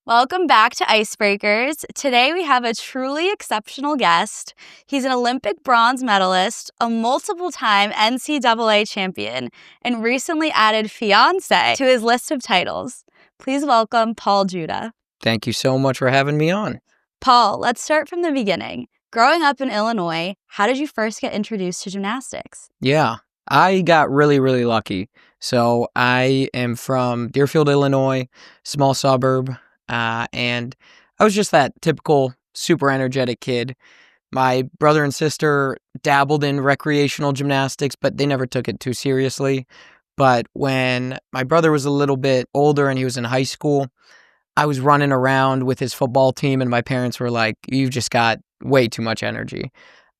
Welcome back to Icebreakers. Today we have a truly exceptional guest. He's an Olympic bronze medalist, a multiple-time NCAA champion, and recently added fiancé to his list of titles. Please welcome Paul Juda. Thank you so much for having me on. Paul, let's start from the beginning. Growing up in Illinois, how did you first get introduced to gymnastics? Yeah, I got really lucky. So I am from Deerfield, Illinois, small suburb, and I was just that typical super energetic kid. My brother and sister dabbled in recreational gymnastics, but they never took it too seriously. But when my brother was a little bit older and he was in high school, I was running around with his football team, and my parents were like, "You've just got way too much energy."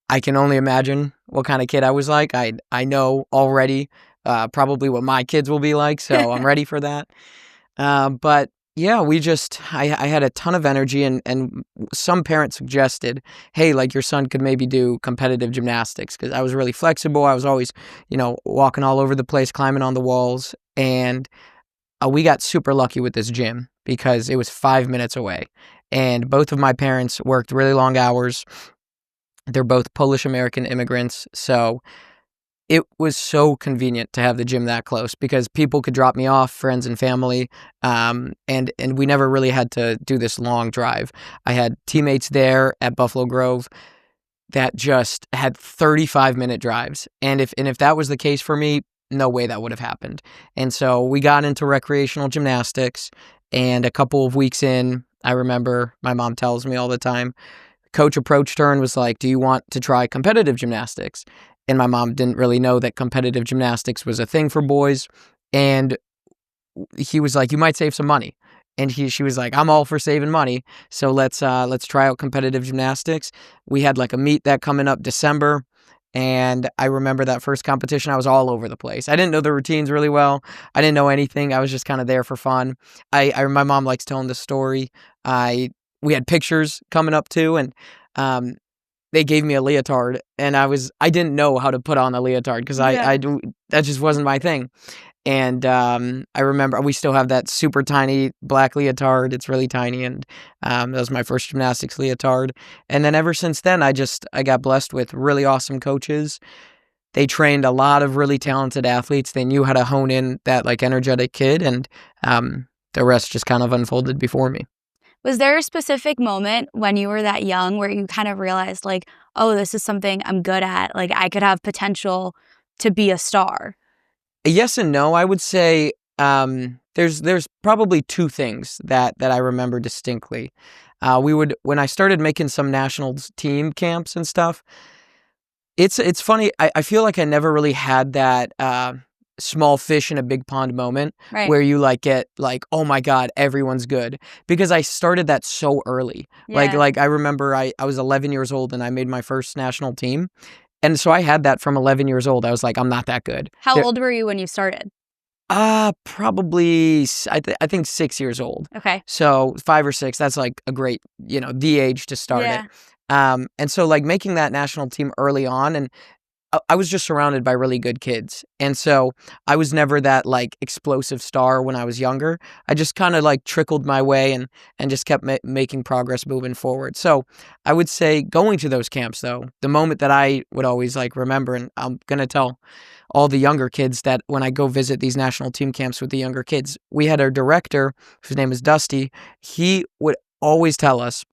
I can only imagine what kind of kid I was like. I know already probably what my kids will be like, so I'm ready for that. But yeah, I had a ton of energy, and some parents suggested, hey, like your son could maybe do competitive gymnastics, because I was really flexible. I was always, walking all over the place, climbing on the walls, and we got super lucky with this gym because it was 5 minutes away. And both of my parents worked really long hours. They're both Polish-American immigrants, so it was so convenient to have the gym that close because people could drop me off, friends and family, and we never really had to do this long drive. I had teammates there at Buffalo Grove that just had 35-minute drives, and if that was the case for me, no way that would have happened. And so we got into recreational gymnastics, and a couple of weeks in, I remember my mom tells me all the time, coach approached her and was like, "Do you want to try competitive gymnastics?" And my mom didn't really know that competitive gymnastics was a thing for boys. And he was like, "You might save some money." And she was like, "I'm all for saving money. So let's try out competitive gymnastics." We had like a meet that coming up December. And I remember that first competition, I was all over the place. I didn't know the routines really well. I didn't know anything. I was just kind of there for fun. My mom likes telling the story. We had pictures coming up too, and they gave me a leotard, and I didn't know how to put on a leotard because that just wasn't my thing. And I remember we still have that super tiny black leotard. It's really tiny, and that was my first gymnastics leotard. And then ever since then, I got blessed with really awesome coaches. They trained a lot of really talented athletes. They knew how to hone in that like energetic kid, and the rest just kind of unfolded before me. Was there a specific moment when you were that young where you kind of realized like, oh, this is something I'm good at, like I could have potential to be a star? Yes and no. I would say there's probably two things that I remember distinctly. When I started making some national team camps and stuff, it's funny. I feel like I never really had that small fish in a big pond moment, right, where you like get like, oh my God, everyone's good, because I started that so early. Yeah. Like I remember I was 11 years old and I made my first national team. And so I had that from 11 years old. I was like, I'm not that good. How old were you when you started? Probably, I think 6 years old. Okay. So 5 or 6, that's like a great, the age to start it. And so like making that national team early on, and I was just surrounded by really good kids. And so I was never that like explosive star when I was younger. I just kind of like trickled my way and just kept making progress moving forward. So I would say going to those camps though, the moment that I would always like remember, and I'm going to tell all the younger kids that when I go visit these national team camps with the younger kids, we had our director, whose name is Dusty. He would always tell us,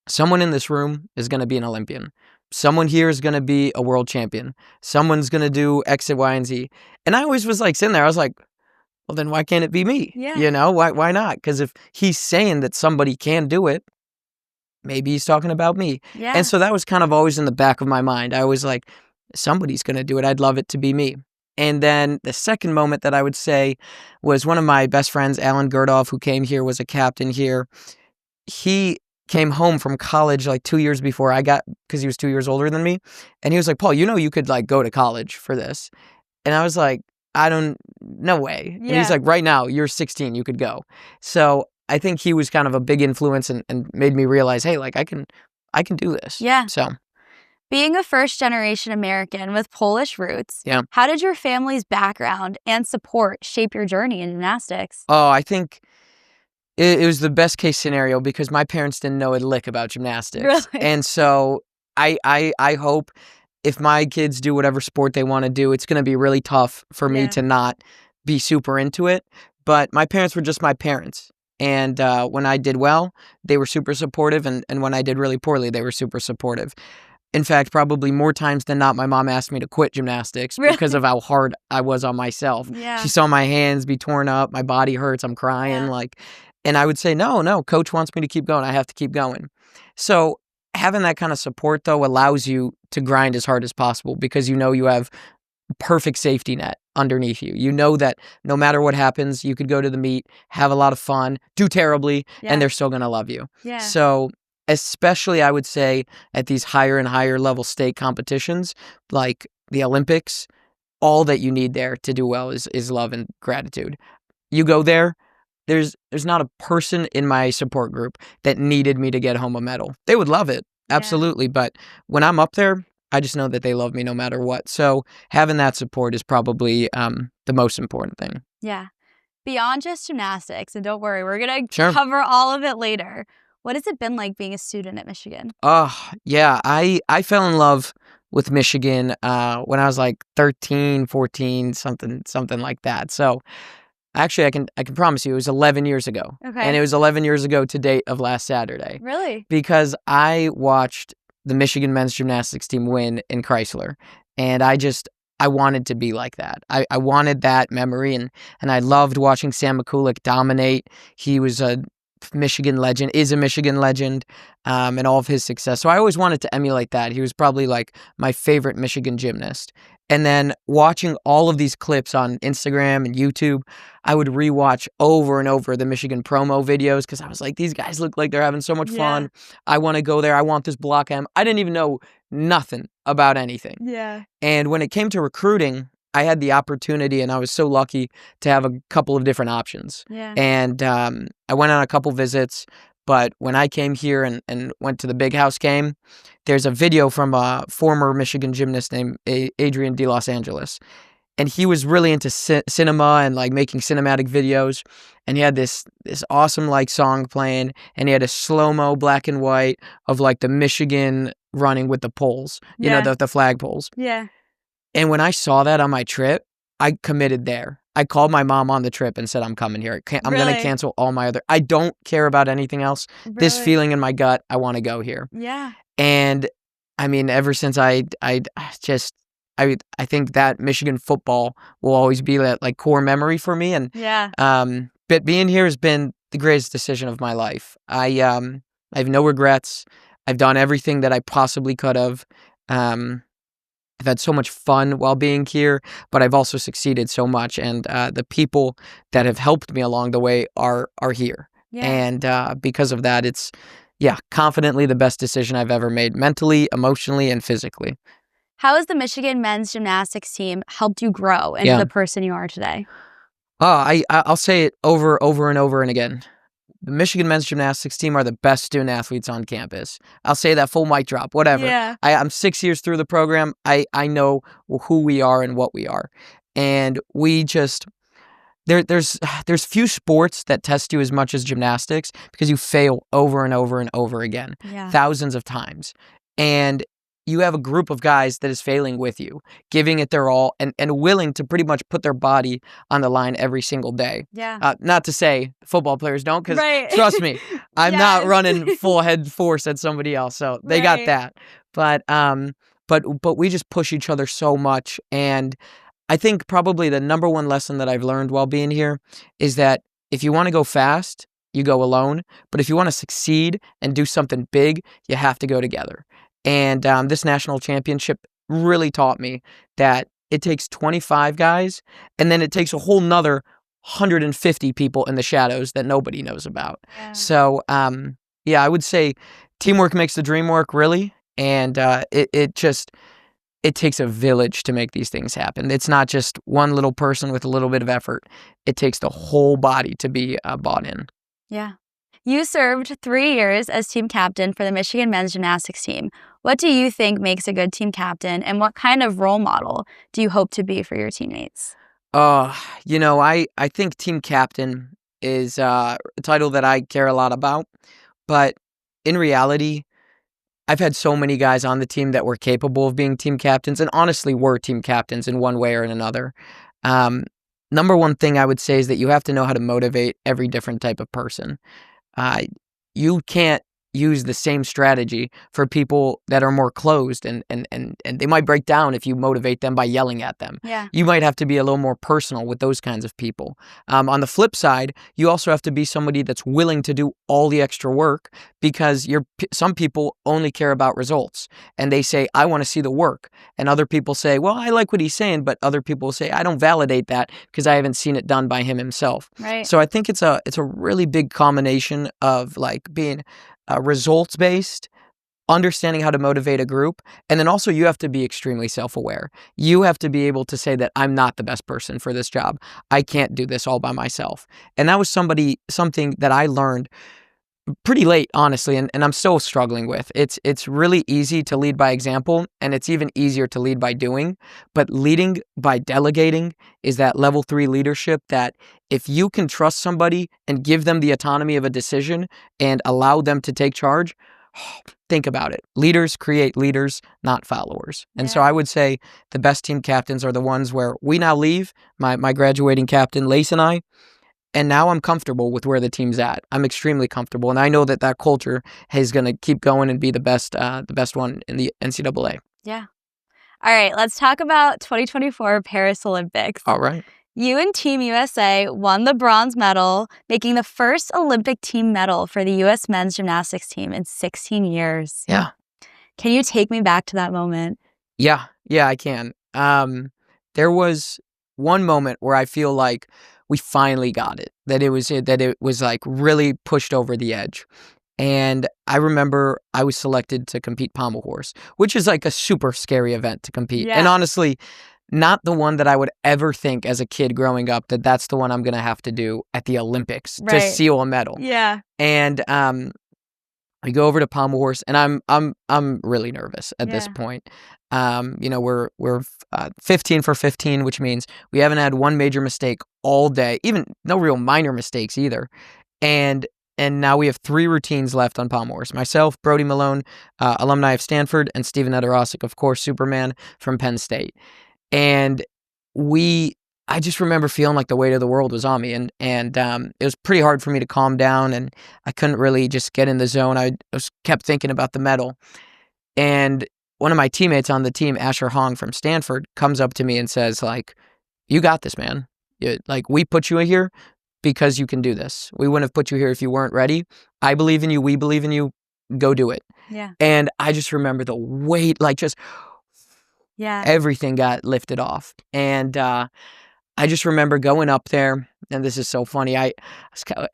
someone in this room is going to be an Olympian. Someone here is going to be a world champion. Someone's going to do X, and Y, and Z. And I always was like sitting there. I was like, well, then why can't it be me? Yeah. Why not? Because if he's saying that somebody can do it, maybe he's talking about me. Yeah. And so that was kind of always in the back of my mind. I was like, somebody's going to do it. I'd love it to be me. And then the second moment that I would say was one of my best friends, Alan Gerdoff, who came here, was a captain here. He came home from college like 2 years before I got, because he was 2 years older than me. And he was like, "Paul, you could like go to college for this." And I was like, no way. Yeah. And he's like, "Right now, you're 16, you could go." So I think he was kind of a big influence and made me realize, hey, like I can do this. Yeah. So being a first-generation American with Polish roots, yeah. How did your family's background and support shape your journey in gymnastics? Oh, I think It was the best case scenario because my parents didn't know a lick about gymnastics. Really? And so I hope if my kids do whatever sport they want to do, it's going to be really tough for me Yeah. to not be super into it. But my parents were just my parents. And when I did well, they were super supportive. And when I did really poorly, they were super supportive. In fact, probably more times than not, my mom asked me to quit gymnastics because Really? of how hard I was on myself. Yeah. She saw my hands be torn up, my body hurts, I'm crying, Yeah. and I would say, no, coach wants me to keep going. I have to keep going. So having that kind of support, though, allows you to grind as hard as possible because you know you have perfect safety net underneath you. You know that no matter what happens, you could go to the meet, have a lot of fun, do terribly, Yeah. and they're still going to love you. Yeah. So especially, I would say, at these higher and higher level state competitions, like the Olympics, all that you need there to do well is love and gratitude. You go there, there's not a person in my support group that needed me to get home a medal. They would love it, Yeah. absolutely. But when I'm up there, I just know that they love me no matter what. So having that support is probably the most important thing. Yeah. Beyond just gymnastics, and don't worry, we're going to Sure. cover all of it later. What has it been like being a student at Michigan? Yeah, I fell in love with Michigan when I was like 13, 14, something like that. So actually, I can promise you it was 11 years ago. Okay. And it was 11 years ago to date of last Saturday. Really? Because I watched the Michigan men's gymnastics team win in Chrysler. And I wanted to be like that. I wanted that memory, and I loved watching Sam McCulloch dominate. He was a Michigan legend, is a Michigan legend, and all of his success. So I always wanted to emulate that. He was probably like my favorite Michigan gymnast. And then watching all of these clips on Instagram and YouTube, I would rewatch over and over the Michigan promo videos because I was like, these guys look like they're having so much fun. I want to go there. I want this block M. I didn't even know nothing about anything. Yeah. And when it came to recruiting, I had the opportunity, and I was so lucky to have a couple of different options. Yeah. And I went on a couple visits, but when I came here and went to the Big House game, there's a video from a former Michigan gymnast named Adrian de Los Angeles. And he was really into cinema and like making cinematic videos. And he had this awesome like song playing, and he had a slow-mo black and white of like the Michigan running with the poles, you know, the flag poles. Yeah. And when I saw that on my trip, I committed there. I called my mom on the trip and said, I'm coming here. I'm going to cancel all my other. I don't care about anything else. Really? This feeling in my gut, I want to go here. Yeah. And I mean, ever since I think that Michigan football will always be that like core memory for me. And but being here has been the greatest decision of my life. I have no regrets. I've done everything that I possibly could have. I've had so much fun while being here, but I've also succeeded so much. And the people that have helped me along the way are here. Yeah. And because of that, it's, confidently the best decision I've ever made, mentally, emotionally, and physically. How has the Michigan men's gymnastics team helped you grow into the person you are today? I'll say it over and over and again. The Michigan men's gymnastics team are the best student athletes on campus. I'll say that full mic drop, whatever. Yeah. I'm 6 years through the program. I know who we are and what we are. And we just, there's few sports that test you as much as gymnastics because you fail over and over and over again, thousands of times. And you have a group of guys that is failing with you, giving it their all, and willing to pretty much put their body on the line every single day. Yeah. Not to say football players don't, because trust me, I'm not running full head force at somebody else, so they got that. But we just push each other so much, and I think probably the number one lesson that I've learned while being here is that if you want to go fast, you go alone. But if you want to succeed and do something big, you have to go together. And this national championship really taught me that it takes 25 guys, and then it takes a whole nother 150 people in the shadows that nobody knows about. Yeah. So, I would say teamwork makes the dream work, really. And it takes a village to make these things happen. It's not just one little person with a little bit of effort. It takes the whole body to be bought in. Yeah. You served 3 years as team captain for the Michigan men's gymnastics team. What do you think makes a good team captain, and what kind of role model do you hope to be for your teammates? I think team captain is a title that I care a lot about. But in reality, I've had so many guys on the team that were capable of being team captains and honestly were team captains in one way or in another. Number one thing I would say is that you have to know how to motivate every different type of person. Uh, you can't use the same strategy for people that are more closed and they might break down if you motivate them by yelling at them. Yeah. You might have to be a little more personal with those kinds of people. On the flip side, you also have to be somebody that's willing to do all the extra work because some people only care about results and they say, I want to see the work. And other people say, well, I like what he's saying, but other people say, I don't validate that because I haven't seen it done by him himself. Right. So I think it's a really big combination of like being results based, understanding how to motivate a group, and then also you have to be extremely self-aware. You have to be able to say that I'm not the best person for this job. I can't do this all by myself. And that was something that I learned pretty late, honestly, and I'm still struggling with. It's really easy to lead by example, and it's even easier to lead by doing. But leading by delegating is that level 3 leadership that if you can trust somebody and give them the autonomy of a decision and allow them to take charge, think about it. Leaders create leaders, not followers. And so I would say the best team captains are the ones where we now leave, my graduating captain, Lace, and I, and now I'm comfortable with where the team's at. I'm extremely comfortable, and I know that culture is going to keep going and be the best one in the NCAA. Yeah. All right, let's talk about 2024 Paris Olympics. All right. You and Team USA won the bronze medal, making the first Olympic team medal for the U.S. men's gymnastics team in 16 years. Yeah. Can you take me back to that moment? Yeah, I can. There was one moment where I feel like we finally got it, that it was like really pushed over the edge. And I remember I was selected to compete pommel horse, which is like a super scary event to compete. Yeah. And honestly, not the one that I would ever think as a kid growing up that that's the one I'm going to have to do at the Olympics to seal a medal. Yeah. And I go over to pommel horse, and I'm really nervous at this point. We're 15 for 15, which means we haven't had one major mistake all day, even no real minor mistakes either. And now we have 3 routines left on pommel horse. Myself, Brody Malone, alumni of Stanford, and Steven Edorosik, of course, Superman from Penn State. And I just remember feeling like the weight of the world was on me, and it was pretty hard for me to calm down, and I couldn't really just get in the zone. I kept thinking about the medal. And one of my teammates on the team, Asher Hong from Stanford, comes up to me and says, like, you got this, man. We put you in here because you can do this. We wouldn't have put you here if you weren't ready. I believe in you. We believe in you. Go do it. Yeah. And I just remember the weight, everything got lifted off. And I just remember going up there, and this is so funny.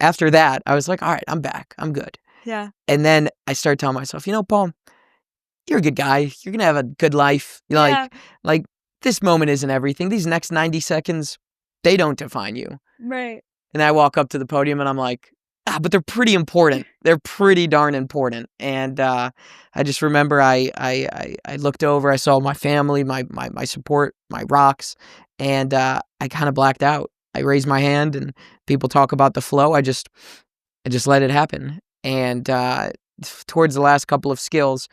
After that, I was like, all right, I'm back. I'm good. Yeah. And then I started telling myself, Paul, you're a good guy. You're going to have a good life. Like this moment isn't everything. These next 90 seconds, they don't define you. Right. And I walk up to the podium and I'm like, but they're pretty important. They're pretty darn important. And I just remember I looked over, I saw my family, my support, my rocks, and I kind of blacked out. I raised my hand, and people talk about the flow. I just let it happen. And towards the last couple of skills,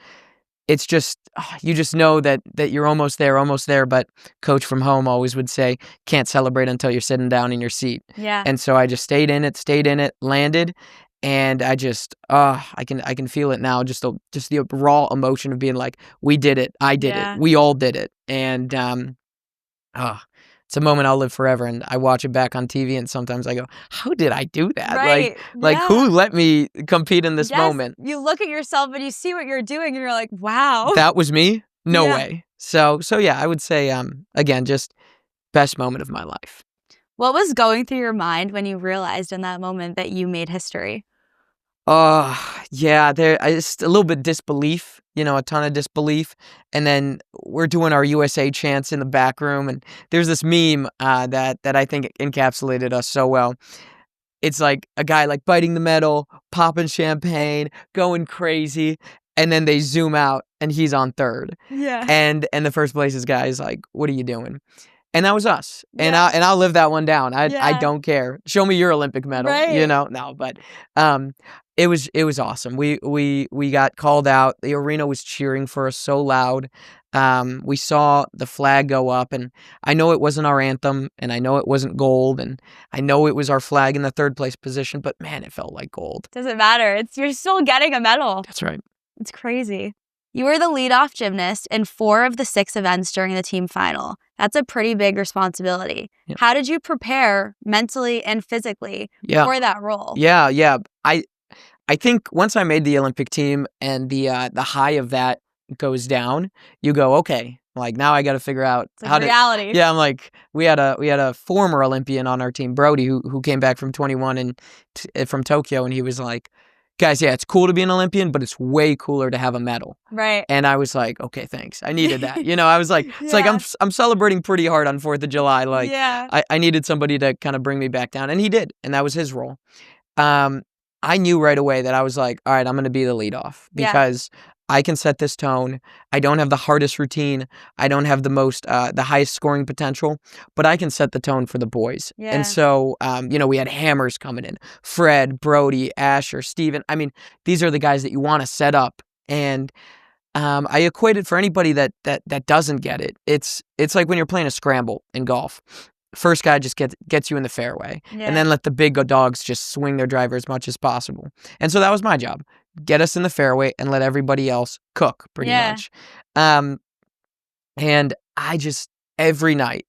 it's just, you just know that you're almost there. But coach from home always would say, can't celebrate until you're sitting down in your seat. Yeah. And so I just stayed in it, landed. And I just, I can feel it now. Just the raw emotion of being like, we did it. I did it. We all did it. And, it's a moment I'll live forever, and I watch it back on TV, and sometimes I go, how did I do that? Right. Who let me compete in this moment? You look at yourself and you see what you're doing, and you're like, wow. That was me? No way. So yeah, I would say, again, just best moment of my life. What was going through your mind when you realized in that moment that you made history? It's a little bit disbelief, a ton of disbelief. And then we're doing our USA chants in the back room, and there's this meme that I think encapsulated us so well. It's like a guy like biting the medal, popping champagne, going crazy, and then they zoom out and he's on third. Yeah. And the first place's guy is like, what are you doing? And that was us. And I'll live that one down. I don't care. Show me your Olympic medal. Right. No, but it was awesome. We got called out. The arena was cheering for us so loud. We saw the flag go up, and I know it wasn't our anthem, and I know it wasn't gold, and I know it was our flag in the third place position, but man, it felt like gold. Doesn't matter. You're still getting a medal. That's right. It's crazy. You were the leadoff gymnast in 4 of the 6 events during the team final. That's a pretty big responsibility. Yeah. How did you prepare mentally and physically for that role? Yeah. I think once I made the Olympic team and the high of that goes down, you go, okay, like now I got to figure out how to reality. Yeah, I'm like, we had a former Olympian on our team, Brody, who came back from 21 and from Tokyo, and he was like, guys, yeah, it's cool to be an Olympian, but it's way cooler to have a medal. Right. And I was like, okay, thanks. I needed that. I was like, it's like I'm celebrating pretty hard on 4th of July. Like, I needed somebody to kind of bring me back down, and he did, and that was his role. I knew right away that I was like, all right, I'm going to be the leadoff because I can set this tone. I don't have the hardest routine. I don't have the highest scoring potential, but I can set the tone for the boys. Yeah. And so, we had hammers coming in. Fred, Brody, Asher, Steven. I mean, these are the guys that you want to set up. And I equate it for anybody that doesn't get it. It's like when you're playing a scramble in golf. First guy just gets you in the fairway, and then let the big dogs just swing their driver as much as possible. And so that was my job. Get us in the fairway and let everybody else cook, pretty much. And I just, every night,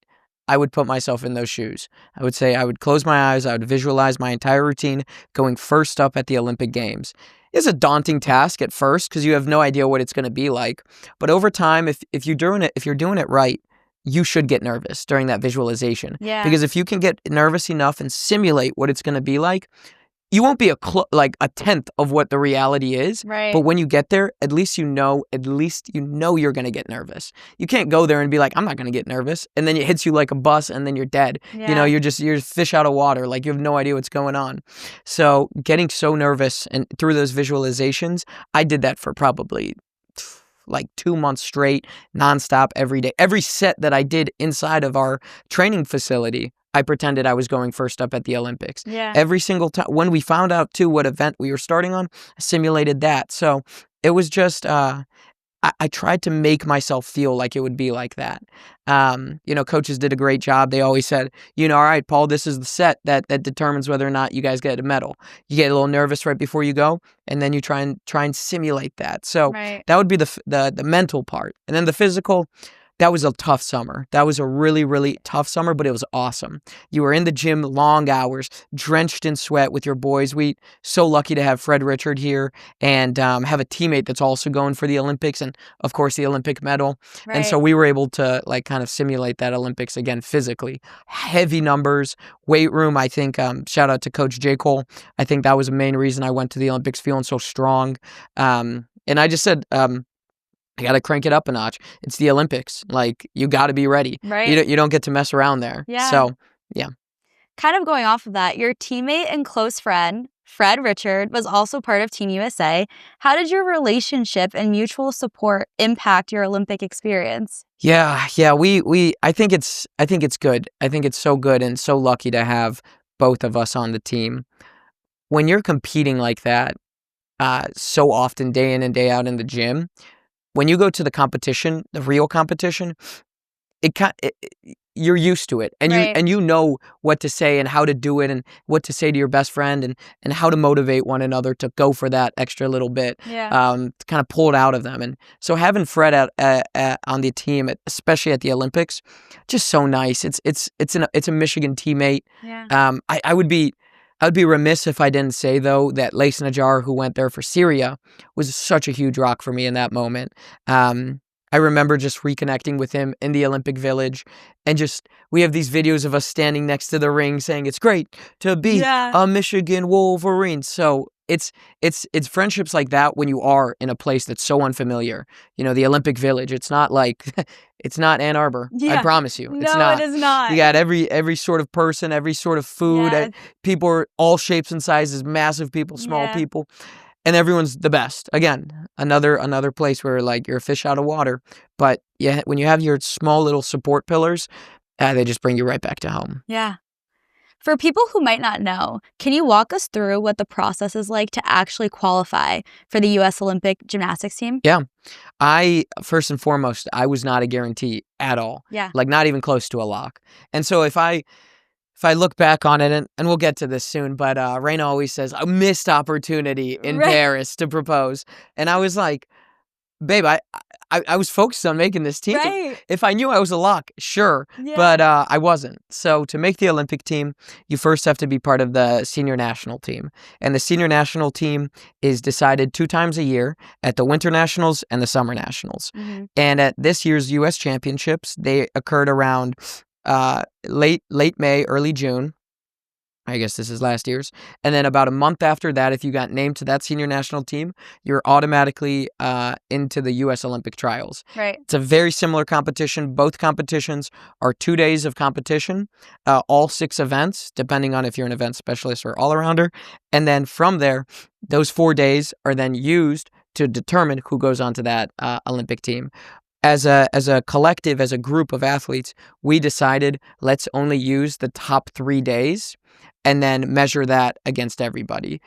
I would put myself in those shoes. I would say I would close my eyes. I would visualize my entire routine going first up at the Olympic Games. It's a daunting task at first because you have no idea what it's going to be like. But over time, if you're doing it right, you should get nervous during that visualization. Yeah. Because if you can get nervous enough and simulate what it's going to be like, you won't be like a tenth of what the reality is. Right. But when you get there, at least you know you're going to get nervous. You can't go there and be like, I'm not going to get nervous. And then it hits you like a bus and then you're dead. Yeah. You're fish out of water. Like you have no idea what's going on. So getting so nervous and through those visualizations, I did that for probably like 2 months straight, nonstop, every day. Every set that I did inside of our training facility, I pretended I was going first up at the Olympics. Yeah. Every single time. When we found out, too, what event we were starting on, I simulated that. So it was just, I tried to make myself feel like it would be like that. Coaches did a great job. They always said, all right, Paul, this is the set that determines whether or not you guys get a medal. You get a little nervous right before you go, and then you try and simulate that. So that would be the mental part. And then the physical, that was a tough summer. That was a really, really tough summer, but it was awesome. You were in the gym long hours, drenched in sweat with your boys. We so lucky to have Fred Richard here and have a teammate that's also going for the Olympics and, of course, the Olympic medal. Right. And so we were able to kind of simulate that Olympics again physically. Heavy numbers, weight room. I think, shout out to Coach J. Cole. I think that was the main reason I went to the Olympics feeling so strong. And I just said, I got to crank it up a notch. It's the Olympics. Like, you got to be ready. Right. You don't get to mess around there. Yeah. So, yeah. Kind of going off of that, your teammate and close friend, Fred Richard, was also part of Team USA. How did your relationship and mutual support impact your Olympic experience? Yeah. I think it's good. I think it's so good and so lucky to have both of us on the team. When you're competing like that, so often, day in and day out in the gym, when you go to the competition, the real competition, you're used to it, and you know what to say and how to do it, and what to say to your best friend, and how to motivate one another to go for that extra little bit, to kind of pull it out of them. And so having Fred on the team, especially at the Olympics, just so nice. It's a Michigan teammate. Yeah. I would be remiss if I didn't say, though, that Lace Najjar, who went there for Syria, was such a huge rock for me in that moment. I remember just reconnecting with him in the Olympic Village, and we have these videos of us standing next to the ring saying, it's great to be a Michigan Wolverine. So it's friendships like that when you are in a place that's so unfamiliar. The Olympic Village, it's not like, it's not Ann Arbor. I promise you. It's not. It is not. You got every sort of person, every sort of food. People are all shapes and sizes, massive people, small people. And everyone's the best. Again, another place where like you're a fish out of water. But yeah, when you have your small little support pillars, They just bring you right back to home. Yeah. For people who might not know, can you walk us through what the process is like to actually qualify for the U.S. Olympic gymnastics team? Yeah. First and foremost, I was not a guarantee at all. Yeah. Like, not even close to a lock. And so if I look back on it, and we'll get to this soon, but Raina always says, a missed opportunity in Paris to propose. And I was like, babe, I was focused on making this team. Right. If I knew I was a lock, sure. Yeah. But I wasn't. So to make the Olympic team, you first have to be part of the senior national team. And the senior national team is decided 2 times a year at the Winter Nationals and the Summer Nationals. Mm-hmm. And at this year's U.S. Championships, they occurred around late May, early June. I guess this is last year's. And then about a month after that, if you got named to that senior national team, you're automatically into the U.S. Olympic trials. Right. It's a very similar competition. Both competitions are 2 days of competition, all 6 events, depending on if you're an event specialist or all-arounder. And then from there, those 4 days are then used to determine who goes onto that Olympic team. As a collective, as a group of athletes, we decided let's only use the top 3 days and then measure that against everybody,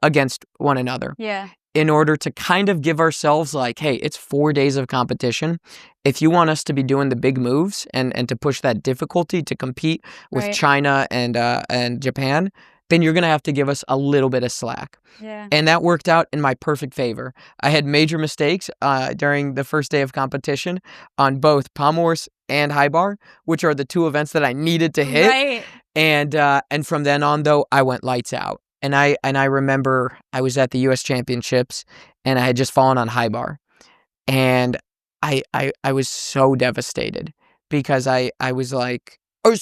against one another. Yeah. In order to kind of give ourselves like, hey, it's 4 days of competition. If you want us to be doing the big moves and to push that difficulty to compete with China and Japan, then you're going to have to give us a little bit of slack. Yeah. And that worked out in my perfect favor. I had major mistakes during the first day of competition on both pommel horse and high bar, which are the 2 events that I needed to hit. Right. And from then on, though, I went lights out. And I remember I was at the U.S. Championships, and I had just fallen on high bar. And I was so devastated because I was like, oh,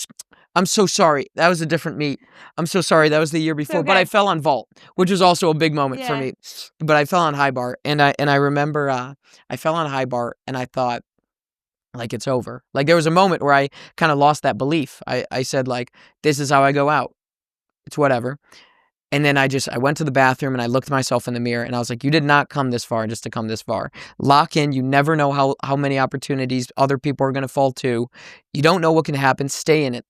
I'm so sorry. That was a different meet. I'm so sorry. That was the year before. Okay. But I fell on vault, which was also a big moment for me. But I fell on high bar. And I remember I fell on high bar, and I thought, like, it's over. Like, there was a moment where I kind of lost that belief. I said, like, this is how I go out. It's whatever. And then I went to the bathroom and I looked myself in the mirror and I was like, you did not come this far just to come this far. Lock in. You never know how many opportunities other people are going to fall to. You don't know what can happen. Stay in it.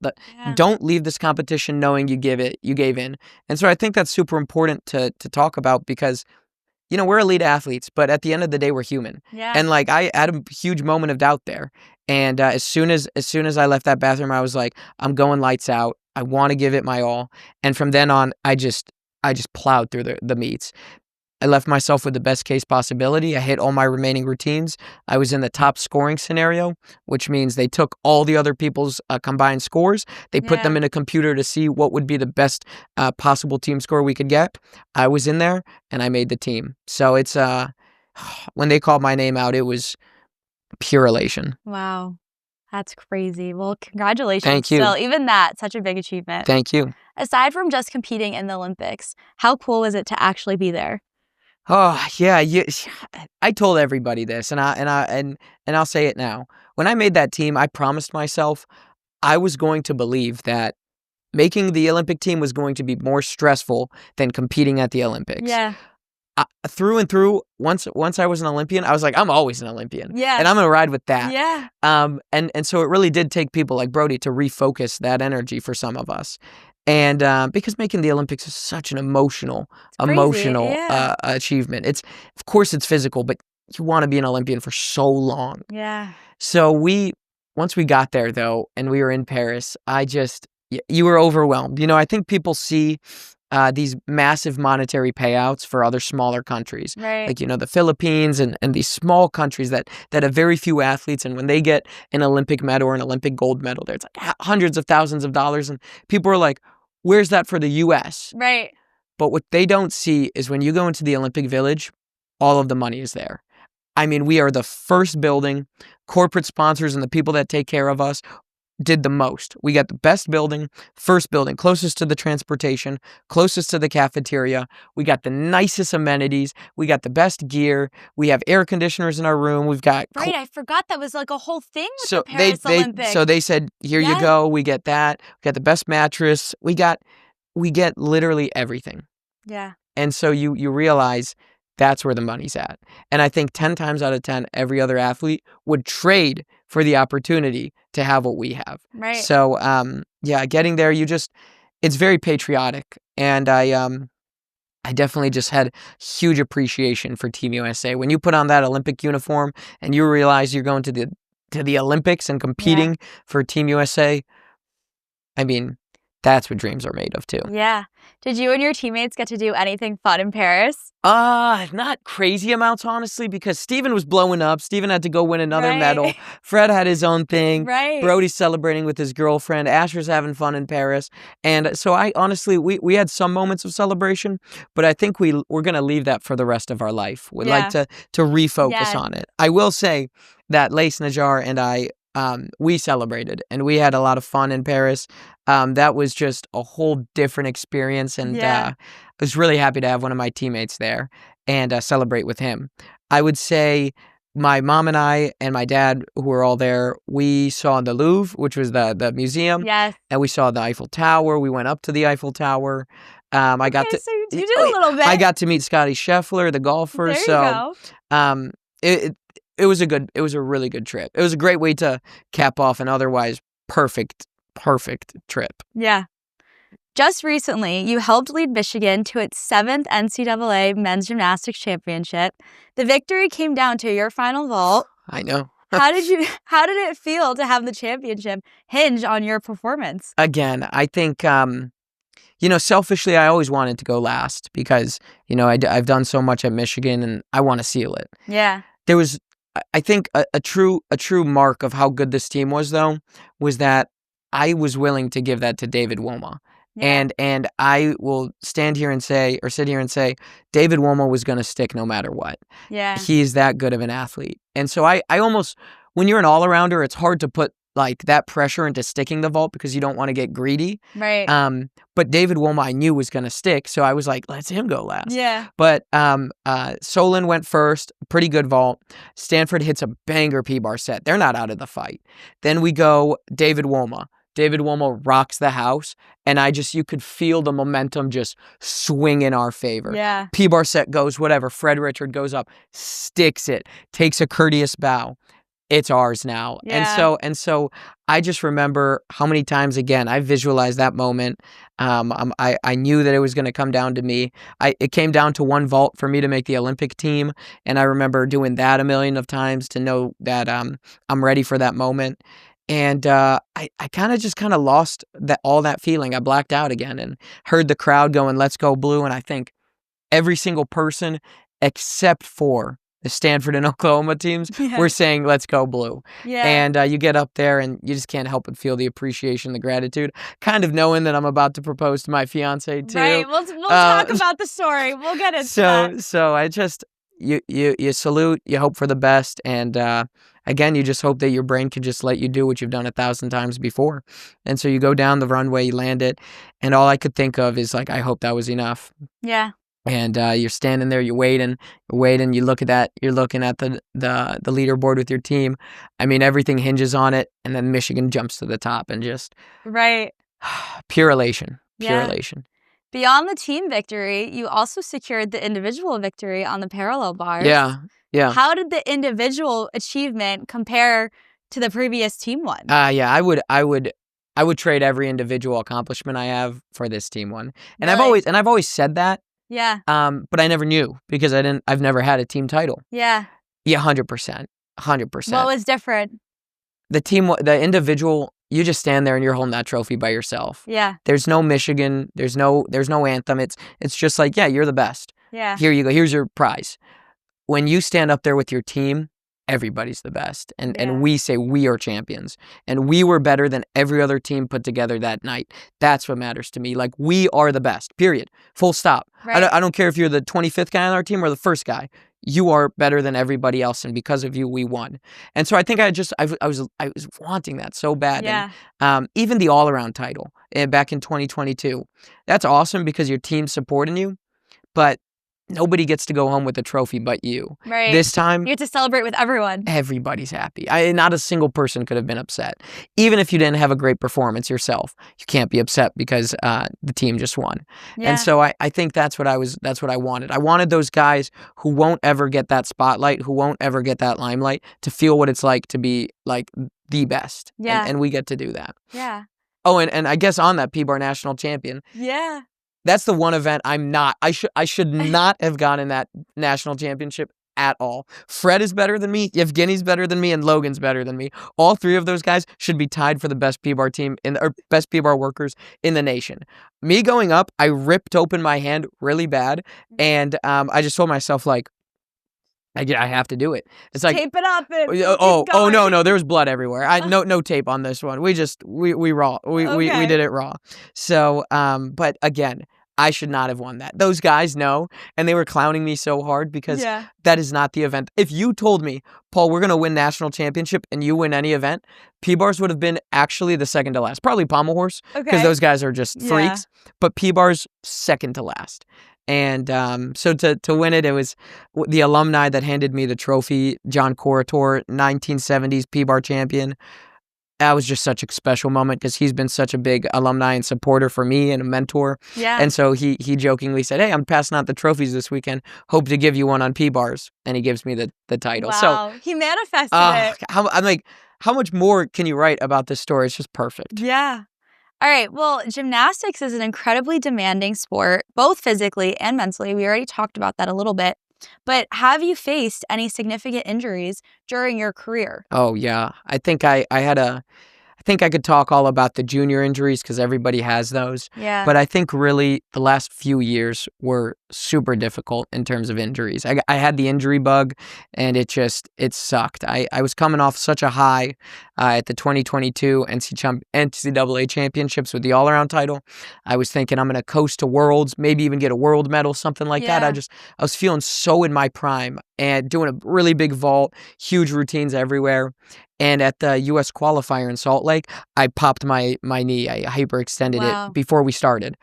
Don't leave this competition knowing you gave in. And so I think that's super important to talk about because, you know, we're elite athletes, but at the end of the day, we're human. Yeah. And like, I had a huge moment of doubt there. And as soon as I left that bathroom, I was like, I'm going lights out. I want to give it my all. And from then on, I just plowed through the meets. I left myself with the best case possibility. I hit all my remaining routines. I was in the top scoring scenario, which means they took all the other people's combined scores. They put them in a computer to see what would be the best possible team score we could get. I was in there and I made the team. So it's when they called my name out, it was pure elation. Wow. That's crazy. Well, congratulations. Thank you. Still, even that, such a big achievement. Thank you. Aside from just competing in the Olympics, how cool is it to actually be there? Oh, yeah, I told everybody this, and I'll say it now. When I made that team, I promised myself I was going to believe that making the Olympic team was going to be more stressful than competing at the Olympics. Yeah. Through and through, once I was an Olympian, I was like, I'm always an Olympian. Yeah. And I'm going to ride with that. Yeah. And so it really did take people like Brody to refocus that energy for some of us. And because making the Olympics is such an emotional achievement. Of course it's physical, but you want to be an Olympian for so long. Yeah. So once we got there though, and we were in Paris, you were overwhelmed. You know, I think people see these massive monetary payouts for other smaller countries. Right. Like, you know, the Philippines and these small countries that have very few athletes. And when they get an Olympic medal or an Olympic gold medal, there's like hundreds of thousands of dollars. And people are like, where's that for the U.S.? Right. But what they don't see is when you go into the Olympic Village, all of the money is there. I mean, we are the first building. Corporate sponsors and the people that take care of us did the most. We got the best building, first building, closest to the transportation, closest to the cafeteria. We got the nicest amenities. We got the best gear. We have air conditioners in our room. We've got... Right, I forgot that was like a whole thing with the Paris Olympics. So they said, here you go. We get that. We got the best mattress. We get literally everything. Yeah. And so you realize that's where the money's at. And I think 10 times out of 10, every other athlete would trade for the opportunity to have what we have. Right. So, yeah, getting there, it's very patriotic. And I definitely just had huge appreciation for Team USA. When you put on that Olympic uniform and you realize you're going to the Olympics and competing for Team USA, I mean, that's what dreams are made of too. Yeah. Did you and your teammates get to do anything fun in Paris? Not crazy amounts, honestly, because Steven was blowing up. Steven had to go win another medal. Fred had his own thing. Right. Brody's celebrating with his girlfriend. Asher's having fun in Paris. And so I honestly, we had some moments of celebration, but I think we're going to leave that for the rest of our life. We'd like to refocus on it. I will say that Lace Najjar and I, we celebrated and we had a lot of fun in Paris. That was just a whole different experience, and I was really happy to have one of my teammates there and celebrate with him. I would say my mom and I and my dad, who were all there, we saw the Louvre, which was the museum. Yes. And we saw the Eiffel Tower. We went up to the Eiffel Tower. I got to. So you did a little bit. I got to meet Scotty Scheffler, the golfer. There you go. It was a really good trip. It was a great way to cap off an otherwise perfect trip. Yeah. Just recently, you helped lead Michigan to its 7th NCAA Men's Gymnastics Championship. The victory came down to your final vault. I know. How did it feel to have the championship hinge on your performance? Again, I think, selfishly, I always wanted to go last because, I've done so much at Michigan and I want to seal it. Yeah. There was, I think, a true mark of how good this team was, though, was that I was willing to give that to David Woma. Yeah. And I will sit here and say, David Woma was going to stick no matter what. Yeah. He's that good of an athlete. And so I almost, when you're an all-arounder, it's hard to put like that pressure into sticking the vault because you don't want to get greedy. Right. But David Woma I knew was going to stick, so I was like, let's him go last. Yeah. But Solon went first, pretty good vault. Stanford hits a banger P-bar set. They're not out of the fight. Then we go David Woma. David Woma rocks the house, and you could feel the momentum just swing in our favor. Yeah. P-bar set goes, whatever. Fred Richard goes up, sticks it, takes a courteous bow. It's ours now. Yeah. And so I just remember how many times, again, I visualized that moment. I knew that it was going to come down to me. It came down to one vault for me to make the Olympic team, and I remember doing that a million of times to know that I'm ready for that moment. And I kind of lost all that feeling. I blacked out again and heard the crowd going, "Let's go blue." And I think every single person except for the Stanford and Oklahoma teams were saying, "Let's go blue." Yeah. And you get up there and you just can't help but feel the appreciation, the gratitude, kind of knowing that I'm about to propose to my fiance too. Right. We'll talk about the story. We'll get into that. So I just, you salute, you hope for the best, and again, you just hope that your brain can just let you do what you've done 1,000 times before. And so you go down the runway, you land it, and all I could think of is like, I hope that was enough. Yeah. And you're standing there, you're waiting, you look at that, you're looking at the leaderboard with your team. I mean, everything hinges on it, and then Michigan jumps to the top and just pure elation. Beyond the team victory, you also secured the individual victory on the parallel bars. Yeah. How did the individual achievement compare to the previous team one? I would trade every individual accomplishment I have for this team one. And Really? I've always said that. Yeah. But I never knew because I've never had a team title. Yeah. Yeah, 100%. 100%. What was different? The individual, you just stand there and you're holding that trophy by yourself. Yeah. There's no Michigan, there's no anthem. It's just like, yeah, you're the best. Yeah. Here you go. Here's your prize. When you stand up there with your team, everybody's the best. And we say we are champions. And we were better than every other team put together that night. That's what matters to me. Like, we are the best, period. Full stop. Right. I don't care if you're the 25th guy on our team or the first guy. You are better than everybody else, and because of you, we won. And so I think I was wanting that so bad. Yeah. And, even the all-around title back in 2022, that's awesome because your team's supporting you. But nobody gets to go home with a trophy but you. Right. This time, you have to celebrate with everyone. Everybody's happy. Not a single person could have been upset. Even if you didn't have a great performance yourself, you can't be upset because the team just won. Yeah. And so I think that's what I wanted. I wanted those guys who won't ever get that spotlight, who won't ever get that limelight, to feel what it's like to be like the best. Yeah. And we get to do that. Yeah. Oh, and I guess on that, PBAR national champion. Yeah. That's the one event I'm not. I should not have gone in that national championship at all. Fred is better than me, Yevgeny's better than me, and Logan's better than me. All three of those guys should be tied for the best PBAR team or best PBAR workers in the nation. Me going up, I ripped open my hand really bad, and I just told myself like, I have to do it. It's like tape it up. And no, there was blood everywhere. No tape on this one. We raw. We did it raw. So but again, I should not have won that. Those guys know, and they were clowning me so hard because that is not the event. If you told me, Paul, we're going to win national championship and you win any event, P-Bars would have been actually the second to last. Probably Pommel Horse because those guys are just freaks, but P-Bars second to last. And so to win it, it was the alumni that handed me the trophy, John Corator, 1970s P-Bar champion. That was just such a special moment because he's been such a big alumni and supporter for me and a mentor. Yeah. And so he jokingly said, "Hey, I'm passing out the trophies this weekend. Hope to give you one on P-Bars." And he gives me the title. Wow. So he manifested it. I'm like, how much more can you write about this story? It's just perfect. Yeah. All right. Well, gymnastics is an incredibly demanding sport, both physically and mentally. We already talked about that a little bit. But have you faced any significant injuries during your career? Oh, yeah. I think I think I could talk all about the junior injuries because everybody has those. Yeah. But I think really the last few years were super difficult in terms of injuries. I had the injury bug and it sucked. I was coming off such a high at the 2022 NCAA Championships with the all-around title. I was thinking I'm going to coast to Worlds, maybe even get a world medal, something like that. I was feeling so in my prime and doing a really big vault, huge routines everywhere. And at the U.S. qualifier in Salt Lake, I popped my knee. I hyperextended it before we started.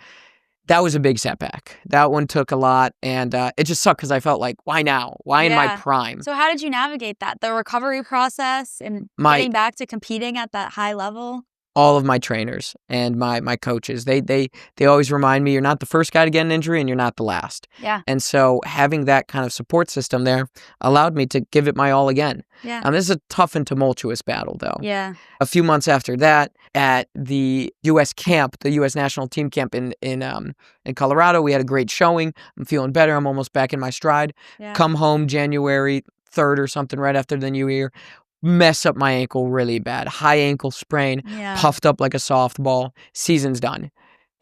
That was a big setback. That one took a lot, and it just sucked because I felt like, why now? Why in my prime? So how did you navigate that? The recovery process and getting back to competing at that high level? All of my trainers and my coaches, they always remind me, you're not the first guy to get an injury and you're not the last. Yeah. And so having that kind of support system there allowed me to give it my all again. Yeah. This is a tough and tumultuous battle, though. Yeah. A few months after that, at the U.S. camp, the U.S. national team camp in Colorado, we had a great showing. I'm feeling better. I'm almost back in my stride. Yeah. Come home January 3rd or something right after the new year. Mess up my ankle really bad. High ankle sprain, puffed up like a softball. Season's done.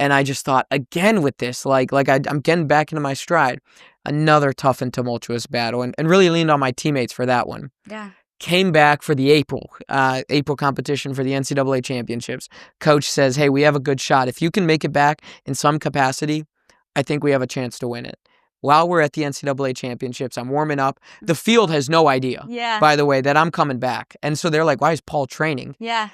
And I just thought, again with this, I'm getting back into my stride. Another tough and tumultuous battle, and really leaned on my teammates for that one. Yeah. Came back for the April competition for the NCAA Championships. Coach says, hey, we have a good shot. If you can make it back in some capacity, I think we have a chance to win it. While we're at the NCAA Championships, I'm warming up. The field has no idea, by the way, that I'm coming back. And so they're like, why is Paul training? Yeah.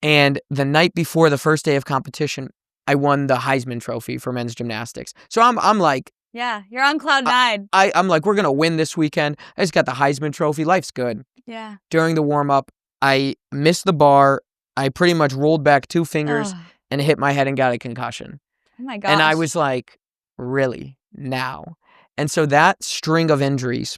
And the night before the first day of competition, I won the Heisman Trophy for men's gymnastics. So I'm like... Yeah, you're on cloud nine. I'm like, we're going to win this weekend. I just got the Heisman Trophy. Life's good. Yeah. During the warm-up, I missed the bar. I pretty much rolled back 2 fingers and hit my head and got a concussion. Oh, my gosh. And I was like, really? Now. And so that string of injuries,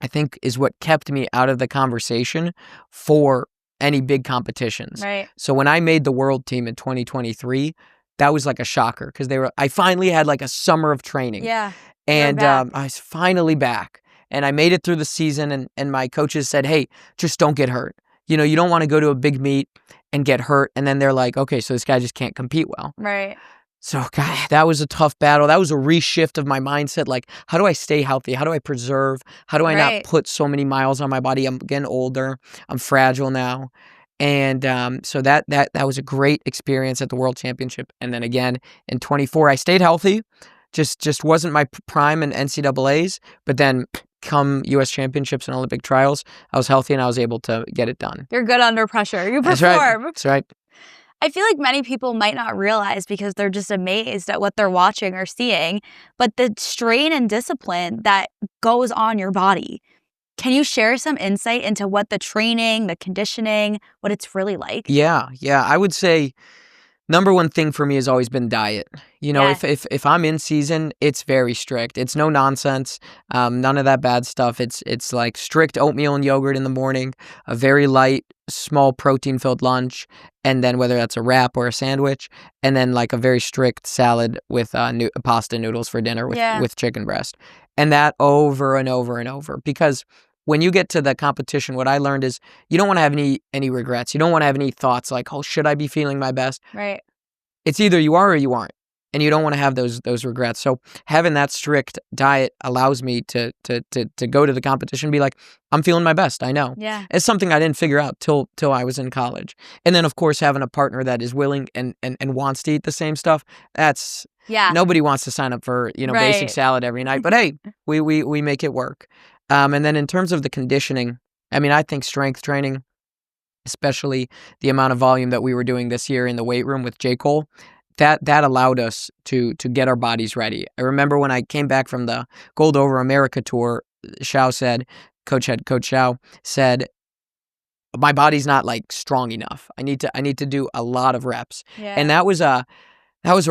I think, is what kept me out of the conversation for any big competitions. Right. So when I made the world team in 2023, that was like a shocker because I finally had like a summer of training. Yeah. And I was finally back. And I made it through the season and my coaches said, hey, just don't get hurt. You know, you don't want to go to a big meet and get hurt. And then they're like, okay, so this guy just can't compete well. Right. So, God, that was a tough battle. That was a reshift of my mindset. Like, how do I stay healthy? How do I preserve? How do I not put so many miles on my body? I'm getting older. I'm fragile now. And so that was a great experience at the World Championship. And then again, in 24, I stayed healthy. Just wasn't my prime in NCAAs. But then come U.S. Championships and Olympic trials, I was healthy and I was able to get it done. You're good under pressure. You perform. That's right. I feel like many people might not realize because they're just amazed at what they're watching or seeing, but the strain and discipline that goes on your body. Can you share some insight into what the training, the conditioning, what it's really like? Yeah, I would say number one thing for me has always been diet. You know, Yes. if I'm in season, it's very strict. It's no nonsense, none of that bad stuff. It's like strict oatmeal and yogurt in the morning, a very light, small protein-filled lunch, and then whether that's a wrap or a sandwich, and then like a very strict salad with pasta noodles for dinner Yeah. with chicken breast, and that over and over and over. Because when you get to the competition, what I learned is you don't want to have any regrets. You don't want to have any thoughts like, "Oh, should I be feeling my best?" Right. It's either you are or you aren't, and you don't want to have those regrets. So having that strict diet allows me to go to the competition and be like, I'm feeling my best. I know. Yeah. It's something I didn't figure out till I was in college. And then of course having a partner that is willing and wants to eat the same stuff. That's Yeah. nobody wants to sign up for basic Right. salad every night. But hey, we make it work. And then in terms of the conditioning, I mean, I think strength training, especially the amount of volume that we were doing this year in the weight room with J. Cole, that allowed us to get our bodies ready. I remember when I came back from the Gold Over America tour, Coach Xiao said, my body's not like strong enough. I need to do a lot of reps. Yeah. And that was a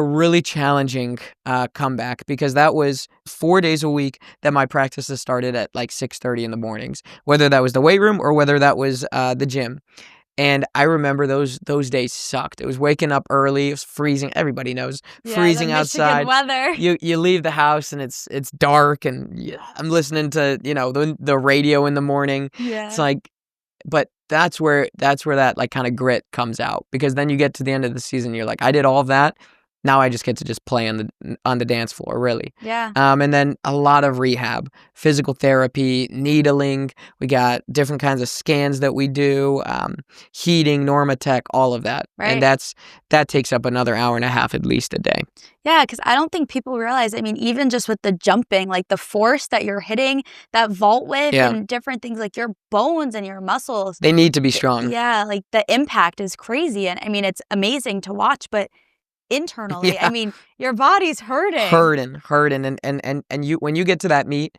really challenging comeback because that was 4 days a week that my practices started at like 6:30 in the mornings, whether that was the weight room or whether that was the gym. And I remember those days sucked. It was waking up early. It was freezing. Everybody knows freezing the Michigan outside. weather. You leave the house and it's dark, and I'm listening to the radio in the morning. Yeah. It's like, but that's where that like kind of grit comes out, because then you get to the end of the season, you're like, I did all of that. Now I just get to just play on the dance floor, really. Yeah. And then a lot of rehab, physical therapy, needling. We got different kinds of scans that we do, heating, Normatec, all of that. Right. And that takes up another hour and a half at least a day. Yeah, because I don't think people realize, I mean, even just with the jumping, like the force that you're hitting that vault with and different things, like your bones and your muscles. They need to be strong. Yeah, like the impact is crazy. And I mean, it's amazing to watch, but internally, I mean, your body's hurting. And you, when you get to that meet,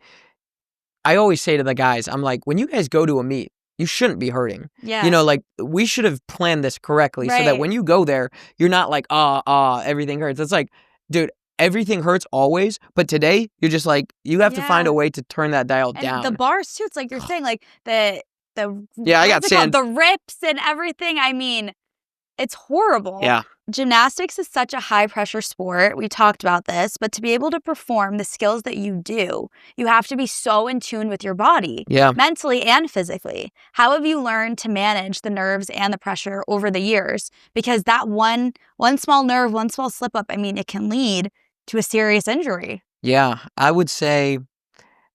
I always say to the guys, I'm like, when you guys go to a meet, you shouldn't be hurting. Yeah. Like we should have planned this correctly so that when you go there, you're not like, everything hurts. It's like, dude, everything hurts always, but today you're just like, you have to find a way to turn that dial down. The bars too, it's like you're saying, like the I got sand. The rips and everything. I mean, it's horrible. Yeah. Gymnastics is such a high-pressure sport. We talked about this, but to be able to perform the skills that you do, you have to be so in tune with your body, mentally and physically. How have you learned to manage the nerves and the pressure over the years? Because that one small nerve, one small slip-up, I mean, it can lead to a serious injury. Yeah, I would say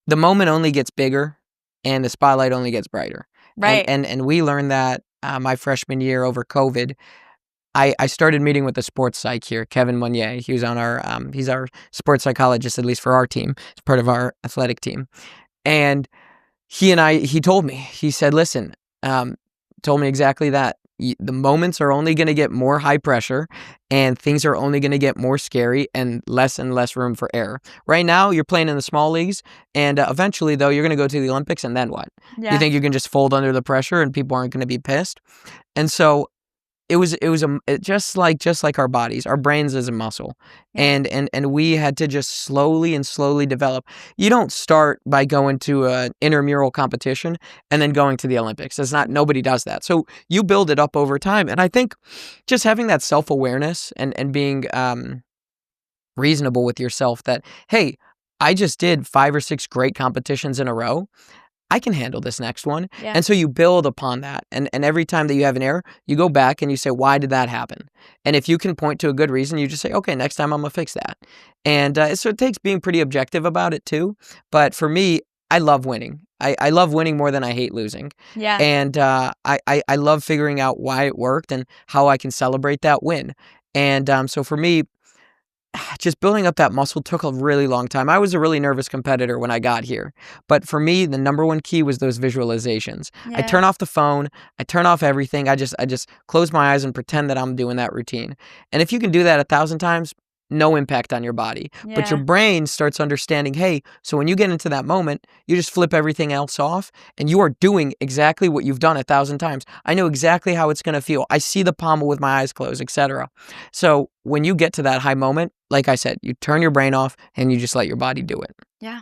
the moment only gets bigger and the spotlight only gets brighter. Right. And we learned that my freshman year over COVID. I started meeting with the sports psych here, Kevin Monnier. He was on our, he's our sports psychologist, at least for our team. It's part of our athletic team. And he told me, he said, listen, told me exactly that. The moments are only going to get more high pressure and things are only going to get more scary and less room for error. Right now, you're playing in the small leagues, and eventually, though, you're going to go to the Olympics, and then what? Yeah. You think you can just fold under the pressure and people aren't going to be pissed? And so it was just like our bodies, our brains is a muscle, and we had to just slowly develop. You don't start by going to an intramural competition and then going to the Olympics. Nobody does that. So you build it up over time, and I think just having that self-awareness and being reasonable with yourself that, hey, I just did 5 or 6 great competitions in a row. I can handle this next one. Yeah. And so you build upon that. And every time that you have an error, you go back and you say, why did that happen? And if you can point to a good reason, you just say, okay, next time I'm going to fix that. And so it takes being pretty objective about it too. But for me, I love winning. I love winning more than I hate losing. Yeah. And I love figuring out why it worked and how I can celebrate that win. And so for me, just building up that muscle took a really long time. I was a really nervous competitor when I got here. But for me, the number one key was those visualizations. Yeah. I turn off the phone. I turn off everything. I just close my eyes and pretend that I'm doing that routine. And if you can do that 1,000 times, no impact on your body. But your brain starts understanding, hey, so when you get into that moment, you just flip everything else off and you are doing exactly what you've done 1,000 times. I know exactly how it's going to feel. I see the pommel with my eyes closed, etc. So when you get to that high moment, like I said, you turn your brain off and you just let your body do it. Yeah.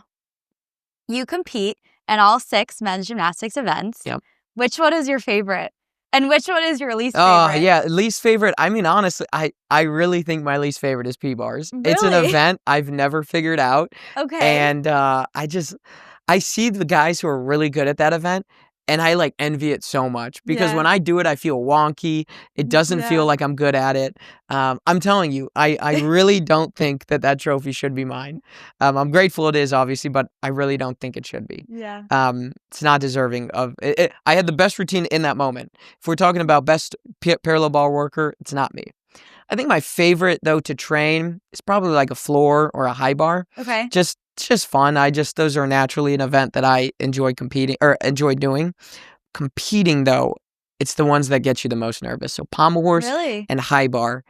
You compete in all 6 men's gymnastics events. Yep. Which one is your favorite? And which one is your least favorite? Oh, yeah. Least favorite. I mean, honestly, I really think my least favorite is P-bars. Really? It's an event I've never figured out. Okay. And I see the guys who are really good at that event, and I like envy it so much because when I do it, I feel wonky. It doesn't feel like I'm good at it. I'm telling you, I really don't think that trophy should be mine. I'm grateful it is, obviously, but I really don't think it should be. Yeah. It's not deserving of it. I had the best routine in that moment. If we're talking about best parallel bar worker, it's not me. I think my favorite, though, to train is probably like a floor or a high bar. Okay. It's just fun. Those are naturally an event that I enjoy competing or enjoy doing. Competing, though, it's the ones that get you the most nervous. So pommel horse and high bar.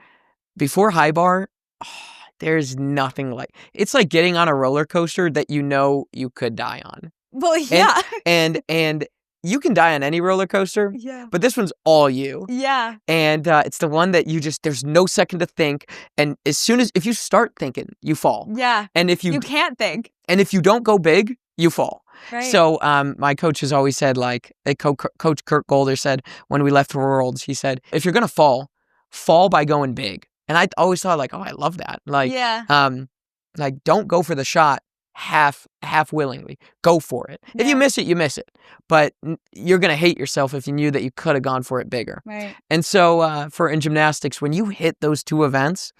Before high bar, there's nothing like, it's like getting on a roller coaster that you know you could die on. Well, yeah. And you can die on any roller coaster, but this one's all you. Yeah. And it's the one that there's no second to think. And if you start thinking, you fall. Yeah. And if you can't think. And if you don't go big, you fall. Right. So my coach has always said, like, Coach Kurt Golder said when we left for Worlds, he said, if you're going to fall by going big. And I always thought, like, oh, I love that. Like, like, don't go for the shot half willingly. Go for it. If you miss it, you miss it. But you're going to hate yourself if you knew that you could have gone for it bigger. Right. And so in gymnastics, when you hit those 2 events,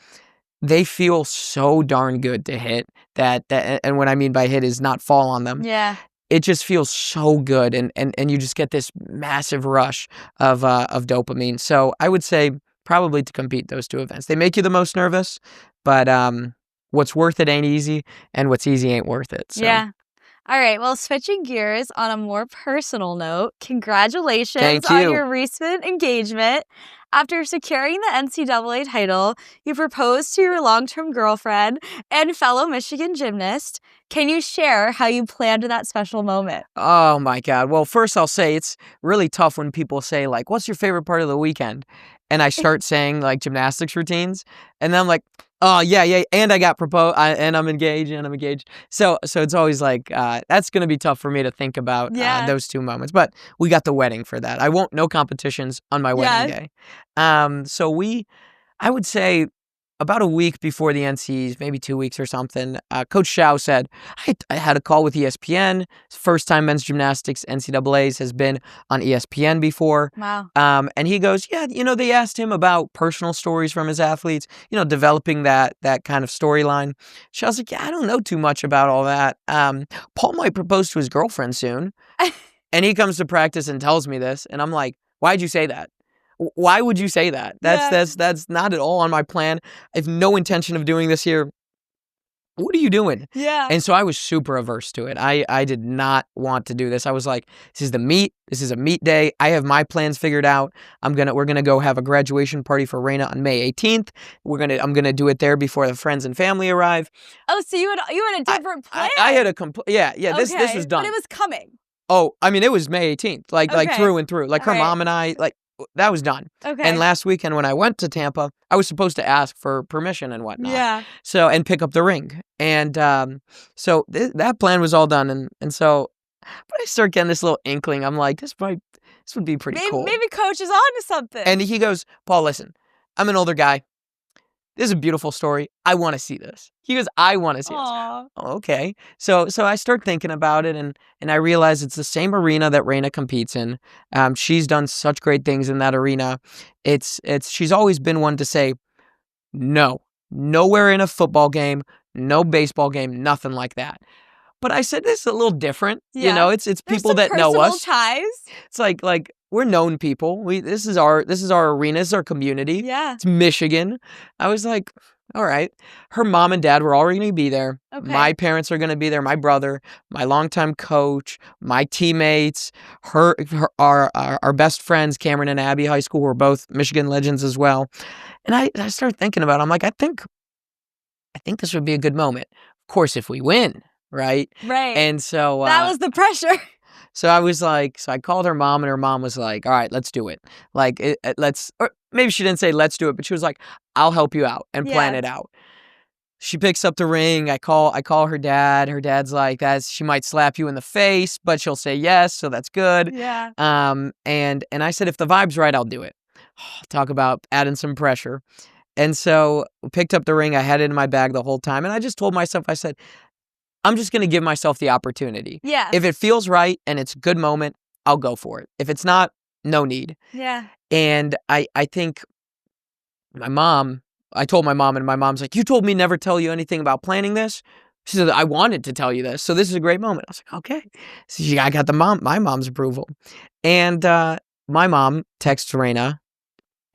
they feel so darn good to hit that and what I mean by hit is not fall on them. Yeah. It just feels so good and you just get this massive rush of dopamine. So I would say probably to compete those 2 events. They make you the most nervous, but what's worth it ain't easy, and what's easy ain't worth it. So. Yeah. All right. Well, switching gears on a more personal note, congratulations Thank on you. your recent engagement. After securing the NCAA title, you proposed to your long-term girlfriend and fellow Michigan gymnast. Can you share how you planned that special moment? Oh, my God. Well, first I'll say it's really tough when people say, like, what's your favorite part of the weekend? And I start saying, like, gymnastics routines. And then I'm like, oh, yeah. And I got proposed, and I'm engaged, So it's always like, that's going to be tough for me to think about those 2 moments. But we got the wedding for that. No competitions on my wedding day. So I would say about a week before the NCs, maybe 2 weeks or something, Coach Shao said, I had a call with ESPN. First time men's gymnastics NCAAs has been on ESPN before. Wow. And he goes, yeah, they asked him about personal stories from his athletes, developing that kind of storyline. Shao's like, yeah, I don't know too much about all that. Paul might propose to his girlfriend soon. And he comes to practice and tells me this. And I'm like, why'd you say that? Why would you say that? That's not at all on my plan. I have no intention of doing this here. What are you doing? Yeah. And so I was super averse to it. I did not want to do this. I was like, this is the meet. This is a meet day. I have my plans figured out. We're gonna go have a graduation party for Raina on May 18th. I'm gonna do it there before the friends and family arrive. Oh, so you had a different plan. I had a This was done. But it was coming. Oh, I mean, it was May 18th, like through and through. Like her mom and I, like, that was done. Okay. And last weekend when I went to Tampa, I was supposed to ask for permission and whatnot. Yeah. So, and pick up the ring. And so that plan was all done. And so, but I start getting this little inkling. I'm like, this would be pretty cool. Maybe Coach is on to something. And he goes, Paul, listen, I'm an older guy. This is a beautiful story. I want to see this. He goes, I want to see this. Oh, okay. So I start thinking about it, and I realize it's the same arena that Raina competes in. She's done such great things in that arena. She's always been one to say, no, nowhere in a football game, no baseball game, nothing like that. But I said this is a little different. Yeah. It's people that know us. Ties. It's like we're known people. This is our arena. This is our community. Yeah. It's Michigan. I was like, all right. Her mom and dad were already going to be there. Okay. My parents are going to be there. My brother, my longtime coach, my teammates, our best friends, Cameron and Abby High School, were both Michigan legends as well. And I started thinking about it. I'm like, I think this would be a good moment. Of course, if we win, right? Right. And so that was the pressure. So I was like, so I called her mom, and her mom was like, all right, let's do it. Like, let's, or maybe she didn't say let's do it, but she was like, I'll help you out and plan it out. She picks up the ring. I call her dad. Her dad's like, she might slap you in the face, but she'll say yes, so that's good. Yeah. And I said, if the vibe's right, I'll do it. Talk about adding some pressure. And so we picked up the ring. I had it in my bag the whole time, and I just told myself, I said, I'm just going to give myself the opportunity. Yeah. If it feels right and it's a good moment, I'll go for it. If it's not, no need. Yeah. And I think I told my mom, and my mom's like, you told me never tell you anything about planning this. She said, I wanted to tell you this. So this is a great moment. I was like, okay. So I got my mom's approval. And my mom texts Raina,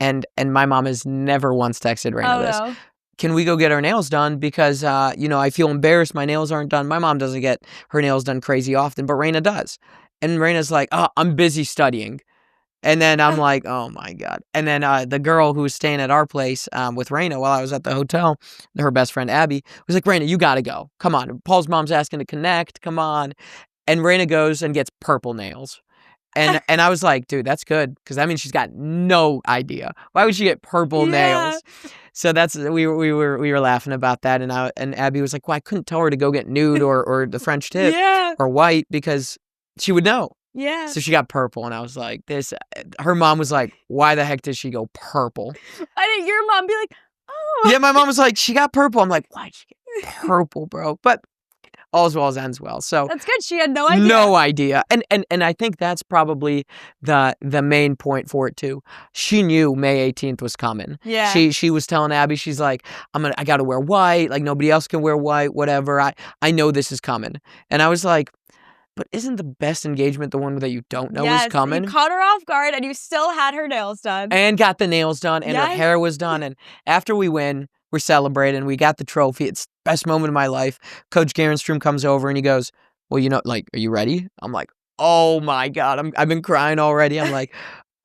and my mom has never once texted Raina this. No. Can we go get our nails done? Because, I feel embarrassed. My nails aren't done. My mom doesn't get her nails done crazy often, but Raina does. And Raina's like, oh, I'm busy studying. And then I'm like, oh, my God. And then the girl who was staying at our place with Raina while I was at the hotel, her best friend Abby, was like, Raina, you got to go. Come on. Paul's mom's asking to connect. Come on. And Raina goes and gets purple nails. And I was like, dude, that's good, because that means she's got no idea. Why would she get purple nails? So we were laughing about that, and Abby was like, well, I couldn't tell her to go get nude or the French tip or white, because she would know. Yeah. So she got purple, and I was like, her mom was like, why the heck did she go purple? I didn't your mom be like, oh. Yeah, my mom was like, she got purple. I'm like, why'd she get purple, bro? But all's well as ends well. So that's good. She had no idea. No idea. And I think that's probably the main point for it too. She knew May 18th was coming. Yeah. She was telling Abby, she's like, I gotta wear white, like nobody else can wear white, whatever. I know this is coming. And I was like, but isn't the best engagement the one that you don't know is coming? You caught her off guard, and you still had her nails done. And got the nails done, and her hair was done. And after we win, we're celebrating. We got the trophy. It's the best moment of my life. Coach Garenstrom comes over, and he goes, well, are you ready? I'm like, oh, my God. I've been crying already. I'm like,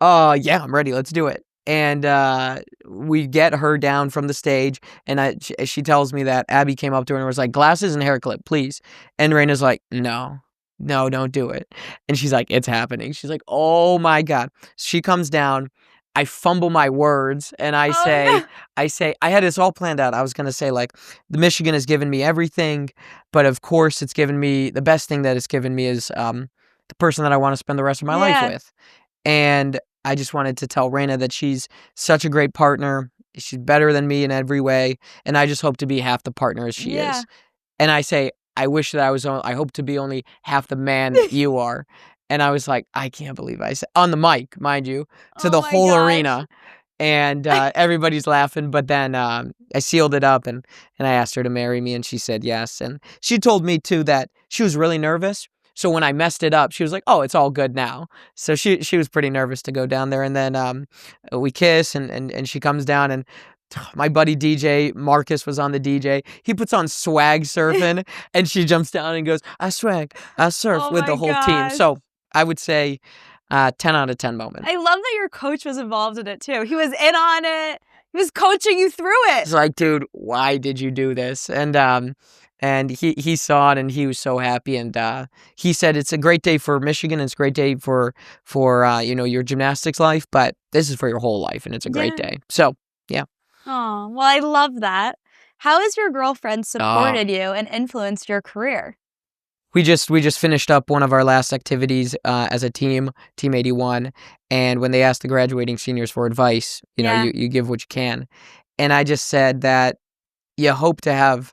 yeah, I'm ready. Let's do it. And we get her down from the stage, and she tells me that Abby came up to her and was like, glasses and hair clip, please. And Raina's like, no, don't do it. And she's like, it's happening. She's like, oh, my God. She comes down. I fumble my words, and I say, I had this all planned out. I was going to say, like, the Michigan has given me everything, but of course it's given me, the best thing that it's given me is the person that I want to spend the rest of my life with. And I just wanted to tell Raina that she's such a great partner. She's better than me in every way, and I just hope to be half the partner as she is. And I say, I wish that I hope to be only half the man that you are. And I was like, I can't believe I said, on the mic, mind you, to the whole arena. And everybody's laughing. But then I sealed it up, and I asked her to marry me, and she said yes. And she told me, too, that she was really nervous. So when I messed it up, she was like, oh, it's all good now. So she was pretty nervous to go down there. And then we kiss, and she comes down, and my buddy DJ Marcus was on the DJ. He puts on swag surfing, and she jumps down and goes, I swag, I surf with the whole team. So I would say 10 out of 10 moment. I love that your coach was involved in it too. He was in on it. He was coaching you through it. It's like, dude, why did you do this? And he saw it, and he was so happy. And he said it's a great day for Michigan. It's a great day for your gymnastics life, but this is for your whole life, and it's a great day. So yeah. Oh, well, I love that. How has your girlfriend supported you and influenced your career? We just finished up one of our last activities as a team, Team 81, and when they asked the graduating seniors for advice, you give what you can. And I just said that you hope to have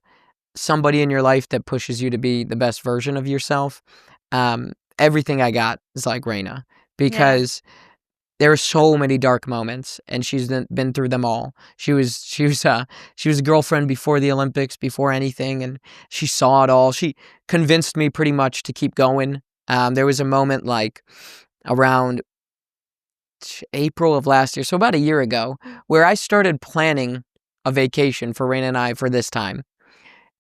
somebody in your life that pushes you to be the best version of yourself. Everything I got is like Raina, because there are so many dark moments, and she's been through them all. She was a girlfriend before the Olympics, before anything, and she saw it all. She convinced me pretty much to keep going. There was a moment like around April of last year, so about a year ago, where I started planning a vacation for Raina and I for this time.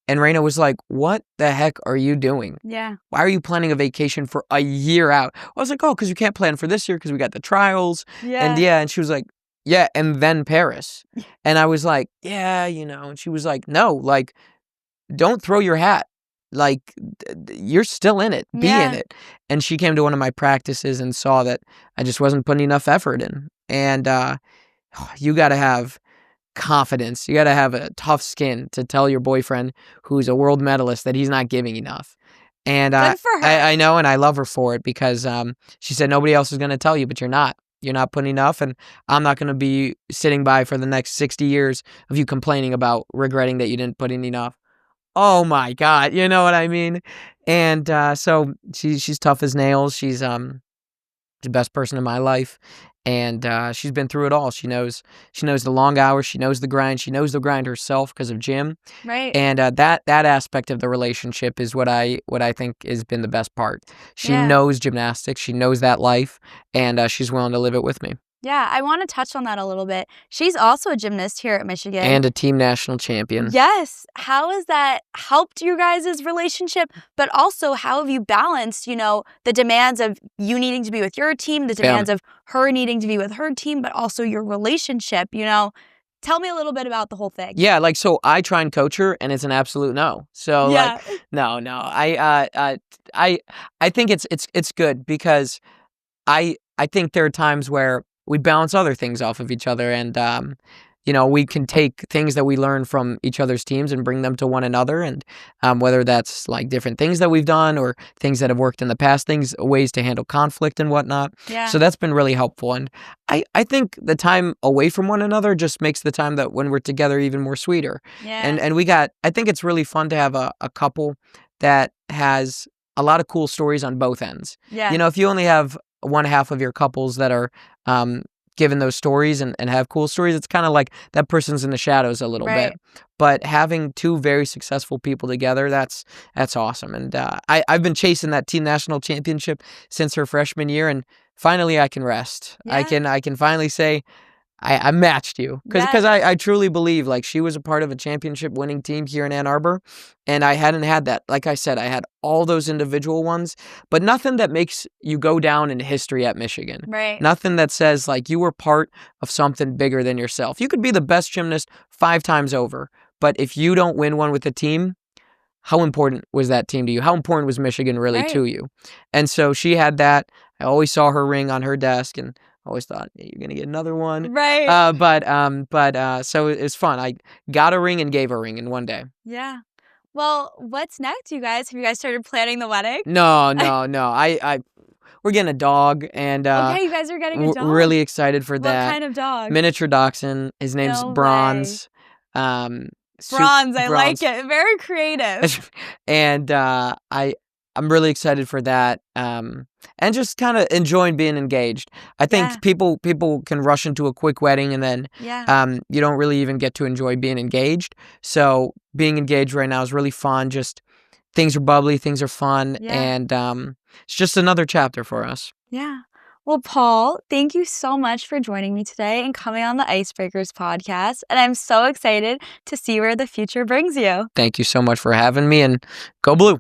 And Raina was like, what the heck are you doing? Yeah. Why are you planning a vacation for a year out? I was like, oh, because you can't plan for this year because we got the trials. Yeah. And she was like, yeah, and then Paris. And I was like, yeah, and she was like, no, like, don't throw your hat. Like, you're still in it. Be in it. And she came to one of my practices and saw that I just wasn't putting enough effort in. And you got to have confidence. You got to have a tough skin to tell your boyfriend who's a world medalist that he's not giving enough. And Good for her. I know, and I love her for it because she said nobody else is going to tell you, but you're not. You're not putting enough, and I'm not going to be sitting by for the next 60 years of you complaining about regretting that you didn't put in enough. Oh my God, you know what I mean? And so she's tough as nails. She's the best person in my life, and she's been through it all. She knows the long hours. She knows the grind. She knows the grind herself because of gym. Right. And that aspect of the relationship is what I think has been the best part. She knows gymnastics. She knows that life, and she's willing to live it with me. Yeah, I want to touch on that a little bit. She's also a gymnast here at Michigan. And a team national champion. Yes. How has that helped your guys' relationship? But also, how have you balanced, the demands of you needing to be with your team, the demands of her needing to be with her team, but also your relationship, Tell me a little bit about the whole thing. Yeah, so I try and coach her, and it's an absolute no. So no. I think it's good because I think there are times where we balance other things off of each other, and we can take things that we learn from each other's teams and bring them to one another, and whether that's like different things that we've done or things that have worked in the past, ways to handle conflict and whatnot. Yeah. So that's been really helpful, and I think the time away from one another just makes the time that when we're together even more sweeter. Yeah. And I think it's really fun to have a couple that has a lot of cool stories on both ends. Yeah. If you only have one half of your couples that are given those stories and have cool stories, it's kind of like that person's in the shadows a little bit. But having two very successful people together, that's awesome. And I've been chasing that team national championship since her freshman year, and finally I can rest. Yeah. I can finally say I matched you because I truly believe like she was a part of a championship winning team here in Ann Arbor, and I hadn't had that. Like I said, I had all those individual ones, but nothing that makes you go down in history at Michigan. Right. Nothing that says like you were part of something bigger than yourself. You could be the best gymnast 5 times over, but if you don't win one with a team, how important was that team to you? How important was Michigan really to you? And so she had that. I always saw her ring on her desk, and always thought, hey, you're gonna get another one, right? So it's fun. I got a ring and gave a ring in one day. Yeah. Well, what's next, you guys? Have you guys started planning the wedding? No. We're getting a dog, and okay, you guys are getting a dog. We're really excited for that. What kind of dog? Miniature dachshund. His name's Bronze. Bronze. I like it. Very creative. And I'm really excited for that, and just kind of enjoying being engaged. I think people can rush into a quick wedding, and then you don't really even get to enjoy being engaged. So being engaged right now is really fun. Just things are bubbly, things are fun, and it's just another chapter for us. Yeah. Well, Paul, thank you so much for joining me today and coming on the Icebreakers podcast. And I'm so excited to see where the future brings you. Thank you so much for having me, and go Blue.